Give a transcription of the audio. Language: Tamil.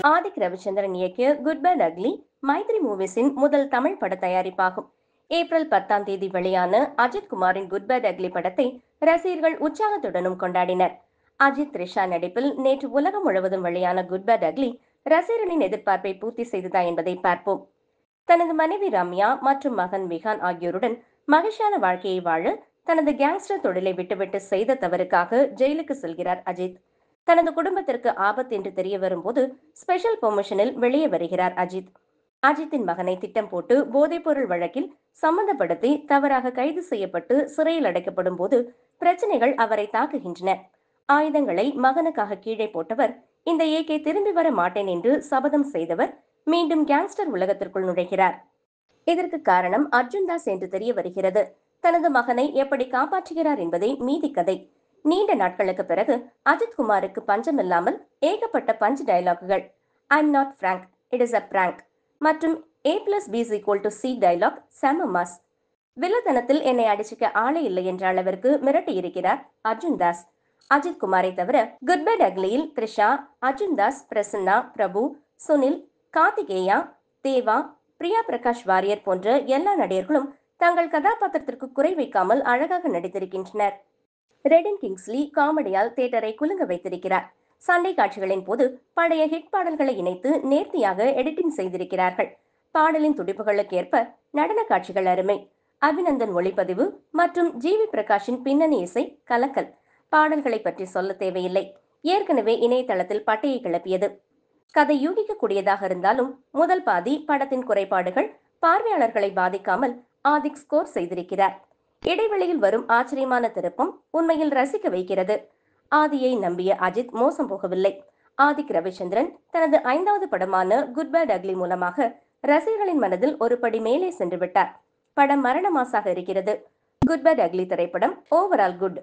ஆதிக் ரவிச்சந்திரன் இயக்கிய குட் பேட் அக்லி மைத்ரி மூவிஸின் முதல் தமிழ் பட தயாரிப்பாகும். ஏப்ரல் 10ஆம் தேதி வெளியான அஜித் குமாரின் குட் பேட் அக்லி படத்தை ரசிகர்கள் உற்சாகத்துடனும் கொண்டாடினர். அஜித் த்ரிஷா நடிப்பில் நேற்று உலகம் முழுவதும் வெளியான குட் பேட் அக்லி ரசிகர்களின் எதிர்பார்ப்பை பூர்த்தி செய்ததா என்பதை பார்ப்போம். தனது மனைவி ரம்யா மற்றும் மகன் விகான் ஆகியோருடன் மகிழ்ச்சியான வாழ்க்கையை வாழ தனது கேங்ஸ்டர் தொழிலை விட்டுவிட்டு செய்த தவறுக்காக ஜெயிலுக்கு செல்கிறார் அஜித். தனது குடும்பத்திற்கு ஆபத்து என்று தெரிய வரும்போது ஸ்பெஷல் பெர்மிஷனில் வெளியே வருகிறார் அஜித். அஜித்தின் மகனை திட்டம் போட்டு போதைப்பொருள் வழக்கில் சம்பந்தப்படுத்தி தவறாக கைது செய்யப்பட்டு சிறையில் அடைக்கப்படும் போது பிரச்சனைகள் அவரை தாக்குகின்றன. ஆயுதங்களை மகனுக்காக கீழே போட்டவர், இந்த ஏகே திரும்பி வர மாட்டேன் என்று சபதம் செய்தவர் மீண்டும் கேங்ஸ்டர் உலகத்திற்குள் நுழைகிறார். இதற்கு காரணம் அர்ஜுன் தாஸ் என்று தெரிய வருகிறது. தனது மகனை எப்படி காப்பாற்றுகிறார் என்பதே மீதி கதை. நீண்ட நாட்களுக்கு பிறகு அஜித் குமாருக்கு பஞ்சமில்லாமல் ஏகப்பட்ட பஞ்ச் டயலாக்குகள். I am not prank, it is a prank மற்றும் A+B=C டயலாக் செம மாஸ். வில்லத்தனத்தில் என்னை அடிச்சுக்க ஆளே இல்லை என்ற அளவிற்கு மிரட்டி இருக்கிறார் அர்ஜுன் தாஸ். அஜித் குமாரை தவிர குட் பேட் அக்லியில் த்ரிஷா, அர்ஜுன் தாஸ், பிரசன்னா, பிரபு, சுனில், கார்த்திகேயா, தேவா, பிரியா பிரகாஷ் வாரியர் போன்ற எல்லா நடிகர்களும் தங்கள் கதாபாத்திரத்திற்கு குறை வைக்காமல் அழகாக நடித்திருக்கின்றனர். ரெடின் கிங்ஸ்லி காமெடியால் தியேட்டரை குலுங்க வைத்திருக்கிறார். சண்டை காட்சிகளின் போது பழைய ஹிட் பாடல்களை இணைத்து நேர்த்தியாக எடிட்டிங் செய்திருக்கிறார்கள். பாடலின் துடிப்புகளுக்கு ஏற்ப நடன காட்சிகள் அருமை. அபிநந்தன் ஒளிப்பதிவு மற்றும் ஜிவி பிரகாஷின் பின்னணி இசை கலக்கல். பாடல்களை பற்றி சொல்ல தேவையில்லை, ஏற்கனவே இணையதளத்தில் பட்டையை கிளப்பியது. கதை யூகிக்கக்கூடியதாக இருந்தாலும் முதல் பாதி படத்தின் குறைபாடுகள் பார்வையாளர்களை பாதிக்காமல் ஆதிக் ஸ்கோர் செய்திருக்கிறார். இடைவெளியில் வரும் ஆச்சரியமான திருப்பம் உண்மையில் ரசிக்க வைக்கிறது. ஆதியை நம்பிய அஜித் மோசம் போகவில்லை. ஆதிக் ரவிச்சந்திரன் தனது 5வது படமான குட் பேட் அக்லி மூலமாக ரசிகர்களின் மனதில் ஒரு படி மேலே சென்று விட்டார். படம் மரண மாசாக இருக்கிறது. குட் பேட் அக்லி திரைப்படம் ஓவரால் குட்.